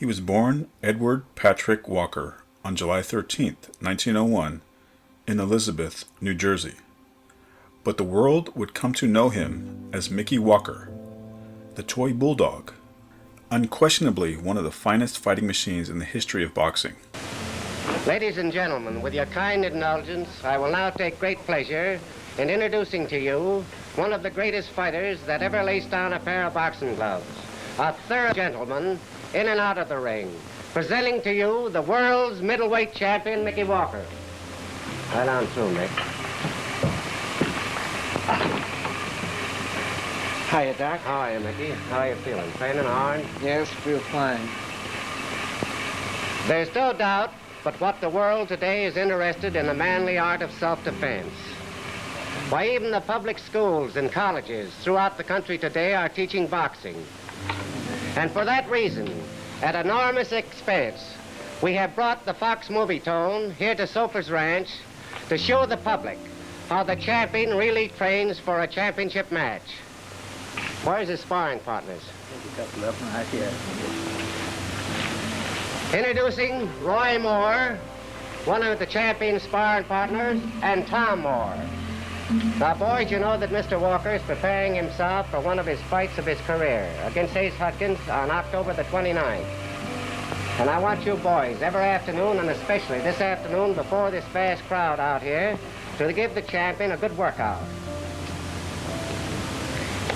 He was born Edward Patrick Walker on July 13th, 1901, in Elizabeth, New Jersey. But the world would come to know him as Mickey Walker, the Toy Bulldog, unquestionably one of the finest fighting machines in the history of boxing. Ladies and gentlemen, with your kind indulgence, I will now take great pleasure in introducing to you one of the greatest fighters that ever laced on a pair of boxing gloves, a thorough gentleman in and out of the ring, presenting to you the world's middleweight champion, Mickey Walker. Right on through, Mick. Hiya, Doc. How are you, Mickey? How are you feeling? Training hard? Yes, feel fine. There's no doubt but what the world today is interested in the manly art of self-defense. Why, even the public schools and colleges throughout the country today are teaching boxing. And for that reason, at enormous expense, we have brought the Fox Movie Tone here to Soper's Ranch to show the public how the champion really trains for a championship match. Where's his sparring partners? A couple of them right here. Introducing Roy Moore, one of the champion's sparring partners, and Tom Moore. Now, boys, you know that Mr. Walker is preparing himself for one of his fights of his career against Ace Hudkins on October the 29th. And I want you boys, every afternoon, and especially this afternoon before this vast crowd out here, to give the champion a good workout.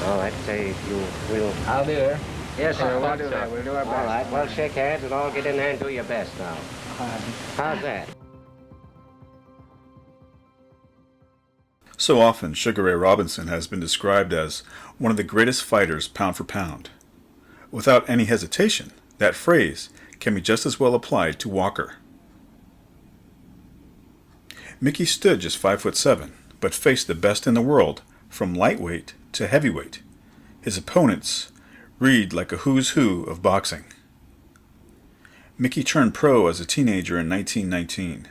All right, say you will. I'll do it. Yes, sir. We'll do So, that. We'll do our best. All right, well, shake hands and all get in there and do your best now. Fine. How's that? So often, Sugar Ray Robinson has been described as one of the greatest fighters pound for pound. Without any hesitation, that phrase can be just as well applied to Walker. Mickey stood just 5'7", but faced the best in the world, from lightweight to heavyweight. His opponents read like a who's who of boxing. Mickey turned pro as a teenager in 1919.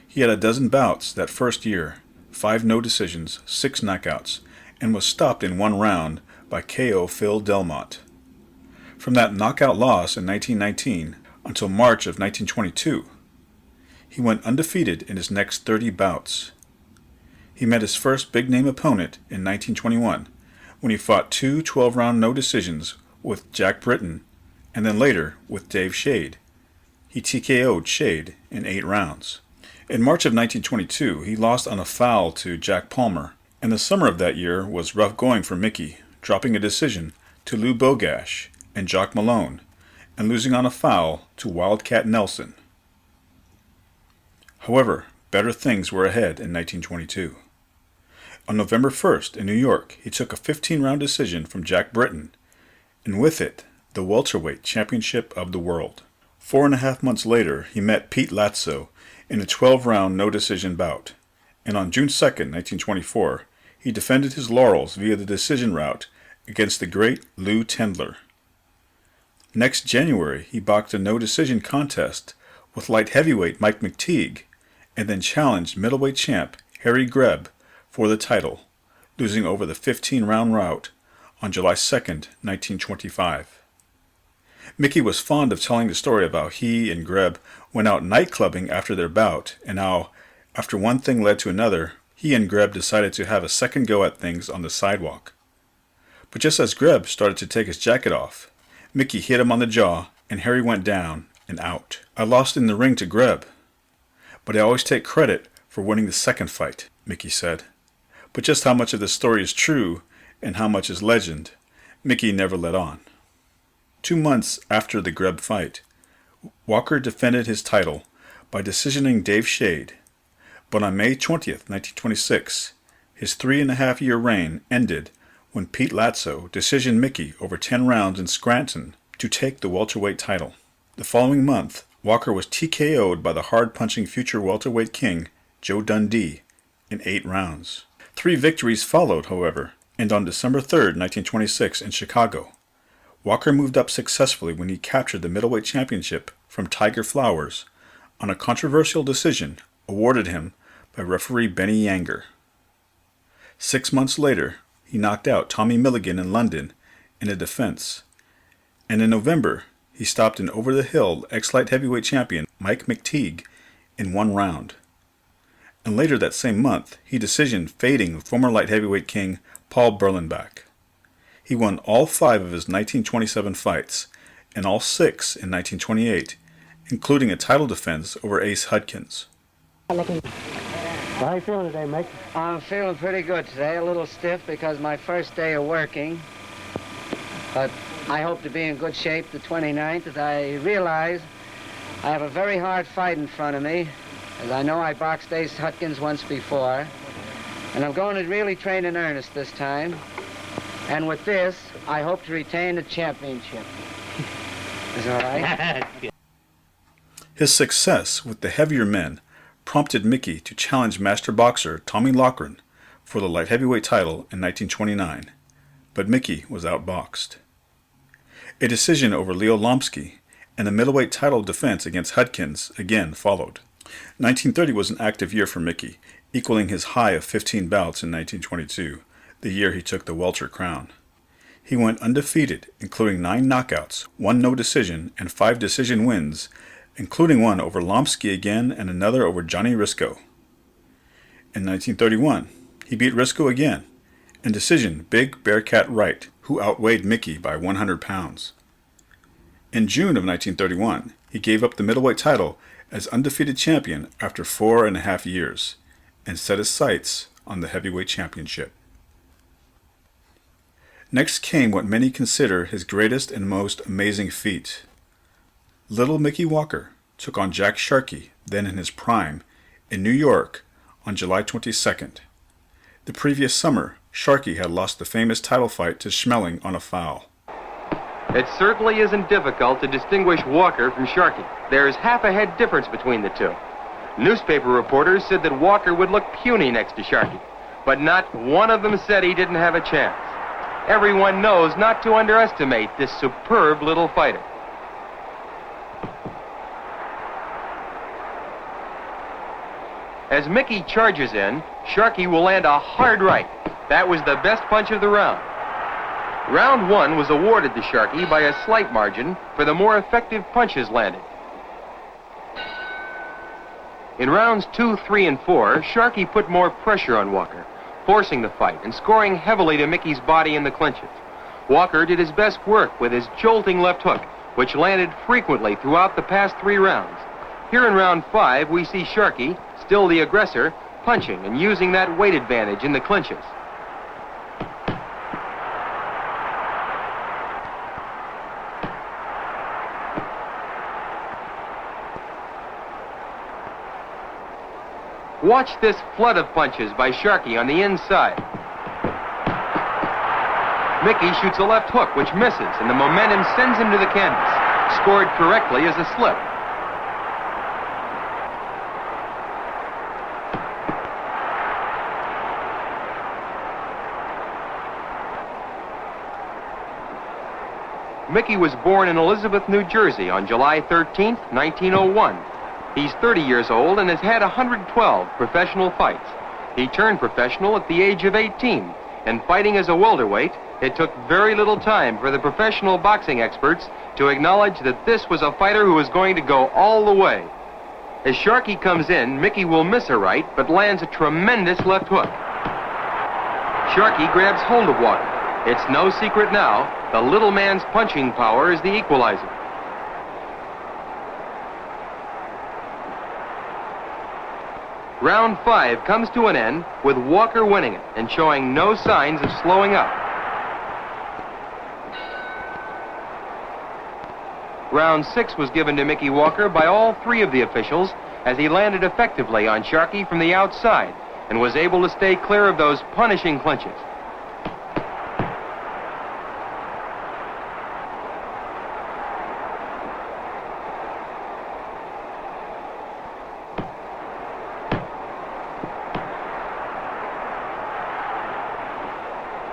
He had a dozen bouts that first year, 5 no decisions, 6 knockouts, and was stopped in 1 round by KO Phil Delmont. From that knockout loss in 1919 until March of 1922, he went undefeated in his next 30 bouts. He met his first big-name opponent in 1921 when he fought 2 12-round no decisions with Jack Britton and then later with Dave Shade. He TKO'd Shade in 8 rounds. In March of 1922, he lost on a foul to Jack Palmer, and the summer of that year was rough going for Mickey, dropping a decision to Lou Bogash and Jock Malone, and losing on a foul to Wildcat Nelson. However, better things were ahead in 1922. On November 1st in New York, he took a 15-round decision from Jack Britton, and with it, the welterweight championship of the world. 4.5 months later, he met Pete Latzo in a 12-round no-decision bout, and on June 2nd, 1924, he defended his laurels via the decision route against the great Lou Tendler. Next January, he boxed a no-decision contest with light heavyweight Mike McTeague, and then challenged middleweight champ Harry Greb for the title, losing over the 15-round route on July 2nd, 1925. Mickey was fond of telling the story of how he and Greb went out nightclubbing after their bout, and how, after one thing led to another, he and Greb decided to have a second go at things on the sidewalk. But just as Greb started to take his jacket off, Mickey hit him on the jaw, and Harry went down and out. I lost in the ring to Greb, but I always take credit for winning the second fight, Mickey said. But just how much of this story is true and how much is legend, Mickey never let on. 2 months after the Greb fight, Walker defended his title by decisioning Dave Shade, but on May 20th, 1926, his 3.5-year reign ended when Pete Latzo decisioned Mickey over 10 rounds in Scranton to take the welterweight title. The following month, Walker was TKO'd by the hard-punching future welterweight king, Joe Dundee, in 8 rounds. 3 victories followed, however, and on December 3rd, 1926, in Chicago, Walker moved up successfully when he captured the middleweight championship from Tiger Flowers on a controversial decision awarded him by referee Benny Yanger. 6 months later, he knocked out Tommy Milligan in London in a defense, and in November, he stopped an over-the-hill ex-light heavyweight champion Mike McTeague in 1 round. And later that same month, he decisioned fading former light heavyweight king Paul Berlenbach. He won all 5 of his 1927 fights, and all 6 in 1928, including a title defense over Ace Hudkins. How are you feeling today, Mike? I'm feeling pretty good today, a little stiff because my first day of working. But I hope to be in good shape the 29th, as I realize I have a very hard fight in front of me, as I know I boxed Ace Hudkins once before. And I'm going to really train in earnest this time. And with this, I hope to retain the championship. Is that all right? His success with the heavier men prompted Mickey to challenge master boxer Tommy Loughran for the light heavyweight title in 1929, but Mickey was outboxed. A decision over Leo Lomsky and a middleweight title defense against Hudkins again followed. 1930 was an active year for Mickey, equaling his high of 15 bouts in 1922, the year he took the welter crown. He went undefeated, including 9 knockouts, 1 no decision, and 5 decision wins, including one over Lomsky again and another over Johnny Risco. In 1931, he beat Risco again, in decision Big Bearcat Wright, who outweighed Mickey by 100 pounds. In June of 1931, he gave up the middleweight title as undefeated champion after 4.5 years, and set his sights on the heavyweight championship. Next came what many consider his greatest and most amazing feat. Little Mickey Walker took on Jack Sharkey, then in his prime, in New York on July 22nd. The previous summer, Sharkey had lost the famous title fight to Schmeling on a foul. It certainly isn't difficult to distinguish Walker from Sharkey. There's half a head difference between the two. Newspaper reporters said that Walker would look puny next to Sharkey, but not one of them said he didn't have a chance. Everyone knows not to underestimate this superb little fighter. As Mickey charges in, Sharkey will land a hard right. That was the best punch of the round. Round 1 was awarded to Sharkey by a slight margin for the more effective punches landed. In rounds 2, 3, and 4, Sharkey put more pressure on Walker, forcing the fight and scoring heavily to Mickey's body in the clinches. Walker did his best work with his jolting left hook, which landed frequently throughout the past 3 rounds. Here in round 5, we see Sharkey, still the aggressor, punching and using that weight advantage in the clinches. Watch this flood of punches by Sharkey on the inside. Mickey shoots a left hook, which misses, and the momentum sends him to the canvas. Scored correctly as a slip. Mickey was born in Elizabeth, New Jersey on July 13th, 1901. He's 30 years old and has had 112 professional fights. He turned professional at the age of 18, and fighting as a welterweight, it took very little time for the professional boxing experts to acknowledge that this was a fighter who was going to go all the way. As Sharkey comes in, Mickey will miss a right, but lands a tremendous left hook. Sharkey grabs hold of Walker. It's no secret now, the little man's punching power is the equalizer. Round 5 comes to an end with Walker winning it and showing no signs of slowing up. Round 6 was given to Mickey Walker by all 3 of the officials as he landed effectively on Sharkey from the outside and was able to stay clear of those punishing clinches.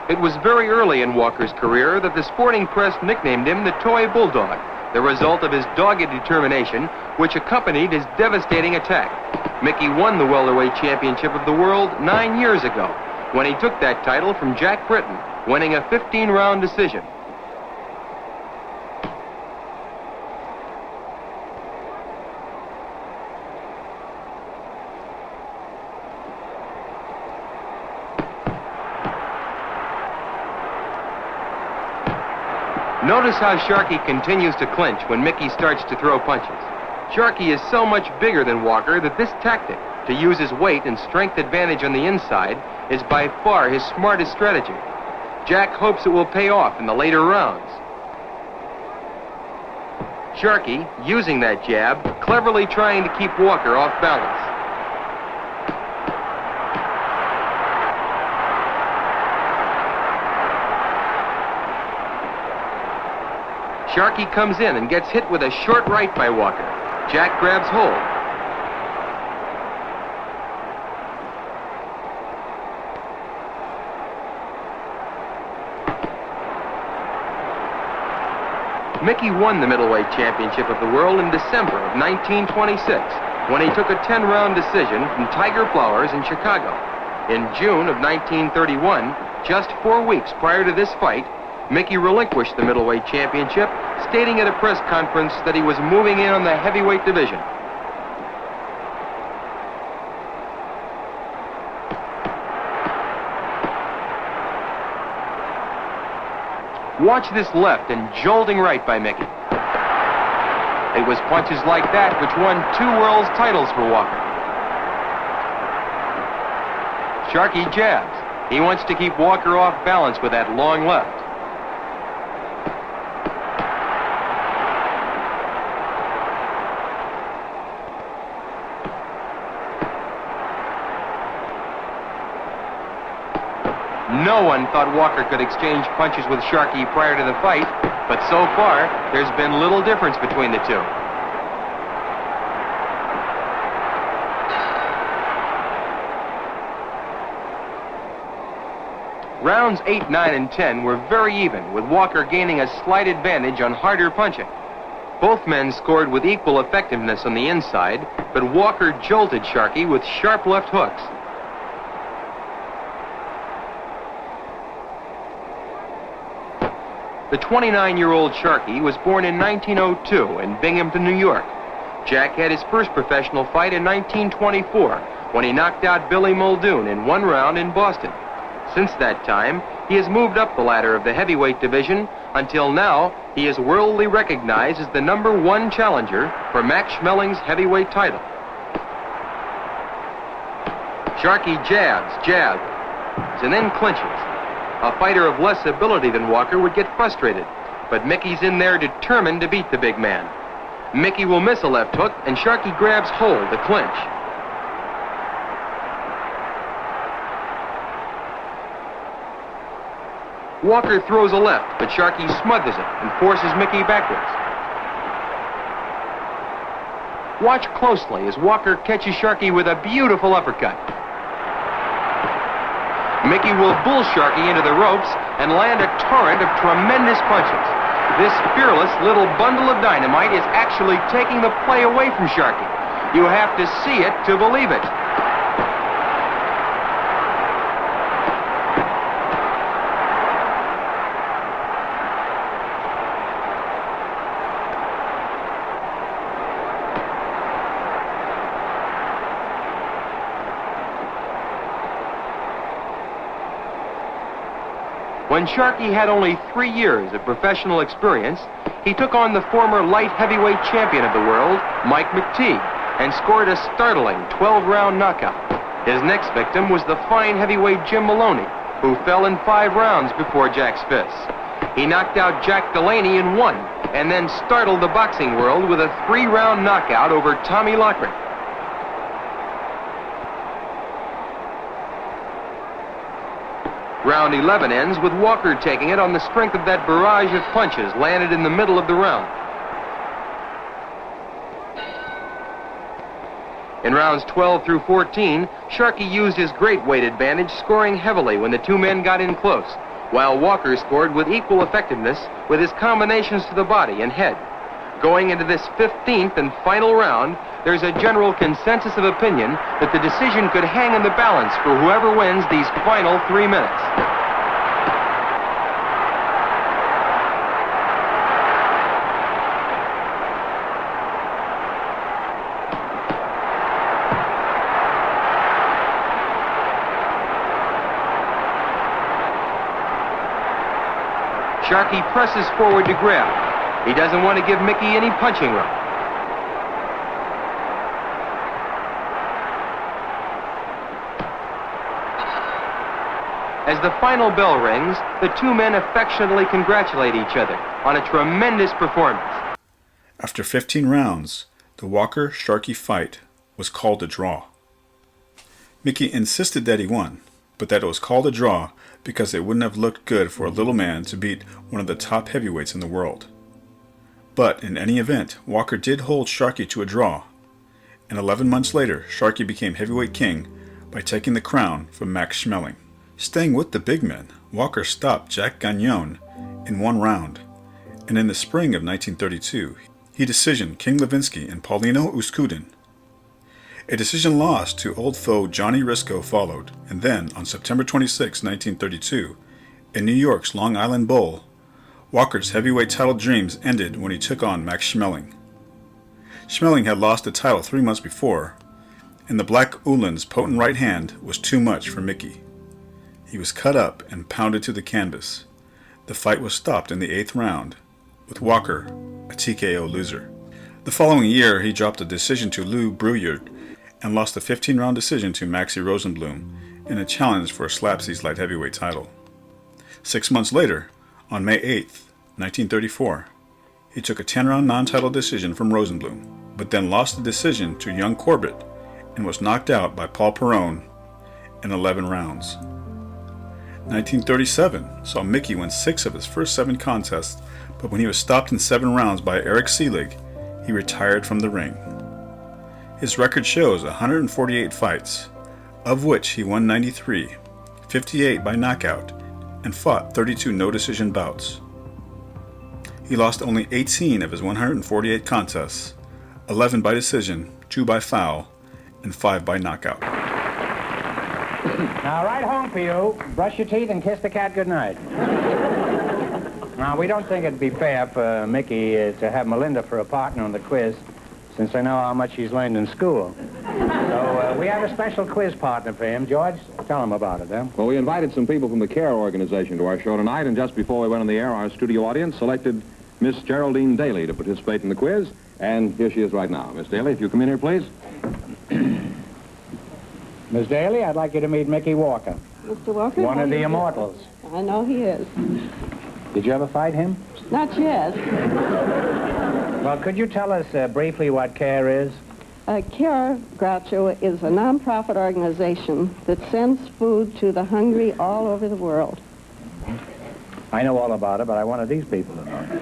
It was very early in Walker's career that the sporting press nicknamed him the Toy Bulldog, the result of his dogged determination, which accompanied his devastating attack. Mickey won the welterweight championship of the world 9 years ago, when he took that title from Jack Britton, winning a 15-round decision. Notice how Sharkey continues to clinch when Mickey starts to throw punches. Sharkey is so much bigger than Walker that this tactic, to use his weight and strength advantage on the inside, is by far his smartest strategy. Jack hopes it will pay off in the later rounds. Sharkey, using that jab, cleverly trying to keep Walker off balance. Sharkey comes in and gets hit with a short right by Walker. Jack grabs hold. Mickey won the middleweight championship of the world in December of 1926 when he took a 10-round decision from Tiger Flowers in Chicago. In June of 1931, just 4 weeks prior to this fight, Mickey relinquished the middleweight championship, stating at a press conference that he was moving in on the heavyweight division. Watch this left and jolting right by Mickey. It was punches like that which won 2 world's titles for Walker. Sharkey jabs. He wants to keep Walker off balance with that long left. No one thought Walker could exchange punches with Sharkey prior to the fight, but so far, there's been little difference between the two. Rounds 8, 9, and 10 were very even, with Walker gaining a slight advantage on harder punching. Both men scored with equal effectiveness on the inside, but Walker jolted Sharkey with sharp left hooks. The 29-year-old Sharkey was born in 1902 in Binghamton, New York. Jack had his first professional fight in 1924 when he knocked out Billy Muldoon in 1 round in Boston. Since that time, he has moved up the ladder of the heavyweight division until now he is worldly recognized as the #1 challenger for Max Schmeling's heavyweight title. Sharkey jabs, and then clinches. A fighter of less ability than Walker would get frustrated, but Mickey's in there determined to beat the big man. Mickey will miss a left hook, and Sharkey grabs hold to clinch. Walker throws a left, but Sharkey smothers it and forces Mickey backwards. Watch closely as Walker catches Sharkey with a beautiful uppercut. Mickey will bull Sharkey into the ropes and land a torrent of tremendous punches. This fearless little bundle of dynamite is actually taking the play away from Sharkey. You have to see it to believe it. When Sharkey had only 3 years of professional experience, he took on the former light heavyweight champion of the world, Mike McTeague, and scored a startling 12-round knockout. His next victim was the fine heavyweight Jim Maloney, who fell in 5 rounds before Jack's fists. He knocked out Jack Delaney in 1, and then startled the boxing world with a 3-round knockout over Tommy Loughran. Round 11 ends with Walker taking it on the strength of that barrage of punches landed in the middle of the round. In rounds 12 through 14, Sharkey used his great weight advantage, scoring heavily when the 2 men got in close, while Walker scored with equal effectiveness with his combinations to the body and head. Going into this 15th and final round, there's a general consensus of opinion that the decision could hang in the balance for whoever wins these final 3 minutes. Sharkey presses forward to grab. He doesn't want to give Mickey any punching room. As the final bell rings, the two men affectionately congratulate each other on a tremendous performance. After 15 rounds, the Walker-Sharkey fight was called a draw. Mickey insisted that he won, but that it was called a draw because it wouldn't have looked good for a little man to beat one of the top heavyweights in the world. But in any event, Walker did hold Sharkey to a draw, and 11 months later, Sharkey became heavyweight king by taking the crown from Max Schmeling. Staying with the big men, Walker stopped Jack Gagnon in 1 round, and in the spring of 1932, he decisioned King Levinsky and Paulino Uskudin. A decision loss to old foe Johnny Risco followed, and then, on September 26, 1932, in New York's Long Island Bowl, Walker's heavyweight title dreams ended when he took on Max Schmeling. Schmeling had lost the title 3 months before, and the Black Ulan's potent right hand was too much for Mickey. He was cut up and pounded to the canvas. The fight was stopped in the 8th round, with Walker a TKO loser. The following year, he dropped a decision to Lou Bruyard and lost a 15-round decision to Maxie Rosenblum in a challenge for a slapsies light heavyweight title. 6 months later, on May 8, 1934, he took a 10-round non-title decision from Rosenblum, but then lost the decision to young Corbett and was knocked out by Paul Perone in 11 rounds. 1937 saw Mickey win 6 of his first 7 contests, but when he was stopped in 7 rounds by Eric Seelig, he retired from the ring. His record shows 148 fights, of which he won 93, 58 by knockout, and fought 32 no-decision bouts. He lost only 18 of his 148 contests, 11 by decision, 2 by foul, and 5 by knockout. Now, right home for you. Brush your teeth and kiss the cat goodnight. Now, we don't think it'd be fair for Mickey to have Melinda for a partner on the quiz, since I know how much he's learned in school. So, we have a special quiz partner for him. George, tell him about it, huh? Well, we invited some people from the CARE organization to our show tonight, and just before we went on the air, our studio audience selected Miss Geraldine Daly to participate in the quiz, and here she is right now. Miss Daly, if you come in here, please. Miss Daly, I'd like you to meet Mickey Walker. Mr. Walker? One of the immortals. I know he is. Did you ever fight him? Not yet. Well, could you tell us briefly what CARE is? CARE, Groucho, is a non-profit organization that sends food to the hungry all over the world. I know all about it, but I wanted these people to know.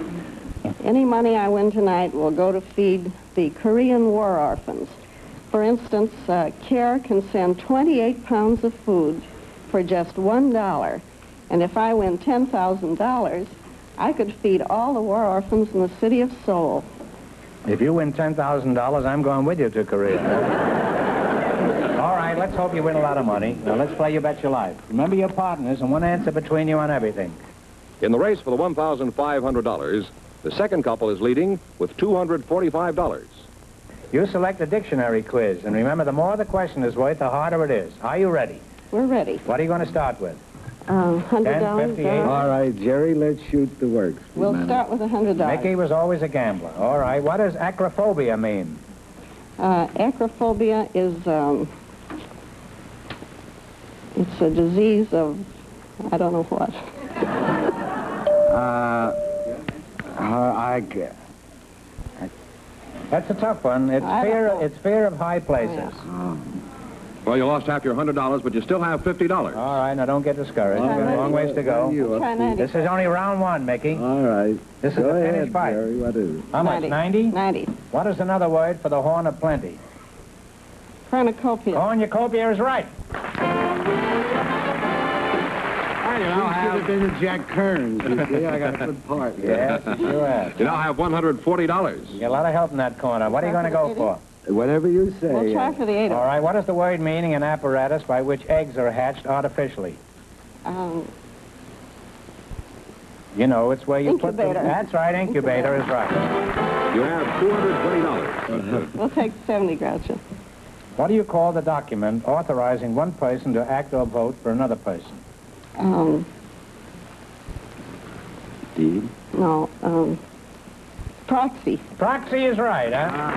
Any money I win tonight will go to feed the Korean war orphans. For instance, CARE can send 28 pounds of food for just $1. And if I win $10,000, I could feed all the war orphans in the city of Seoul. If you win $10,000, I'm going with you to Korea. All right, let's hope you win a lot of money. Now, let's play You Bet Your Life. Remember your partners and one answer between you on everything. In the race for the $1,500, the second couple is leading with $245. You select a dictionary quiz, and remember, the more the question is worth, the harder it is. Are you ready? We're ready. What are you going to start with? $100. 10, 58. All right, Jerry, let's shoot the works. We'll start with $100. Mickey was always a gambler. All right, what does acrophobia mean? Acrophobia is, it's a disease of, I don't know what. I guess. That's a tough one. It's fear of high places. Oh, Well, you lost half your $100, but you still have $50. All right, now don't get discouraged. We've got a long ways to go. Try 90. This is only round 1, Mickey. All right. This is Go a ahead, finished fight. Jerry, what is it? How much, 90? 90. What is another word for the horn of plenty? Cornucopia. Cornucopia is right. You should have been a Jack Kearns. You see, I got a good part. Yes, you sure have. You now have $140. You get a lot of help in that corner. What are you going to go for? Whatever you say. We'll try for the 8. All right, what is the word meaning an apparatus by which eggs are hatched artificially? You know, it's where you put them. Incubator. That's right, incubator is right. You have $220. We'll take 70, Groucho. What do you call the document authorizing one person to act or vote for another person? deed. No, proxy. Proxy is right, huh?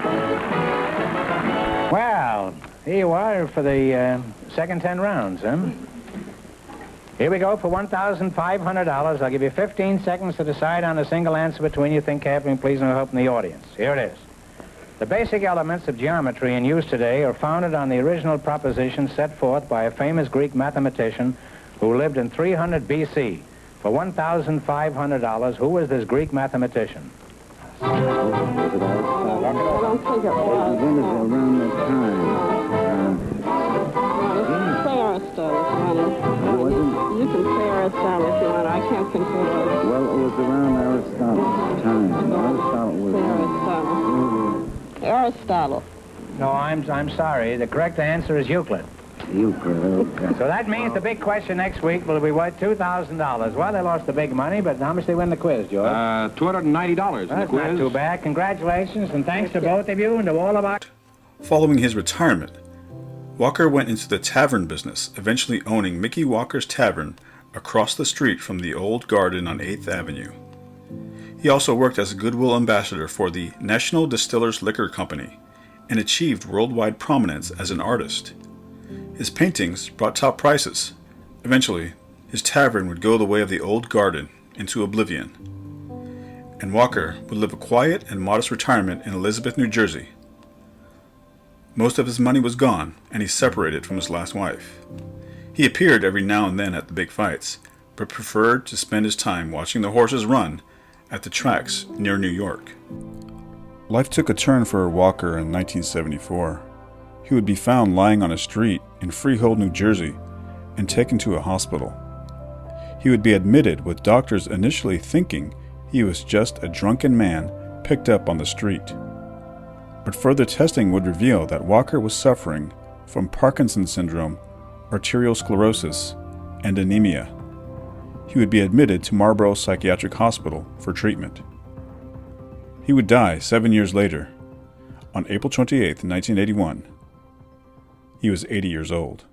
Well, here you are for the second 10 rounds, huh? Here we go for $1,500. I'll give you 15 seconds to decide on a single answer between you. Think carefully and please no help from the audience. Here it is. The basic elements of geometry in use today are founded on the original proposition set forth by a famous Greek mathematician who lived in 300 B.C. For $1,500, who was this Greek mathematician? I don't think it was. Around that time. Say Aristotle, honey. You can say Aristotle if you want. I can't think who it was. Well, it was around Aristotle's time. Aristotle was... Say Aristotle. No, I'm sorry. The correct answer is Euclid. Euclid, okay. So that means the big question next week will be worth $2,000. Well, they lost the big money, but how much they win the quiz, George? $290 in the That's quiz. not too bad. Congratulations, and thanks to both of you and to all of our... Following his retirement, Walker went into the tavern business, eventually owning Mickey Walker's Tavern across the street from the old garden on 8th Avenue. He also worked as a goodwill ambassador for the National Distillers Liquor Company and achieved worldwide prominence as an artist. His paintings brought top prices. Eventually, his tavern would go the way of the old garden into oblivion, and Walker would live a quiet and modest retirement in Elizabeth, New Jersey. Most of his money was gone, and he separated from his last wife. He appeared every now and then at the big fights, but preferred to spend his time watching the horses run at the tracks near New York. Life took a turn for Walker in 1974. He would be found lying on a street in Freehold, New Jersey, and taken to a hospital. He would be admitted with doctors initially thinking he was just a drunken man picked up on the street. But further testing would reveal that Walker was suffering from Parkinson's syndrome, arterial sclerosis, and anemia. He would be admitted to Marlborough Psychiatric Hospital for treatment. He would die 7 years later, on April 28, 1981. He was 80 years old.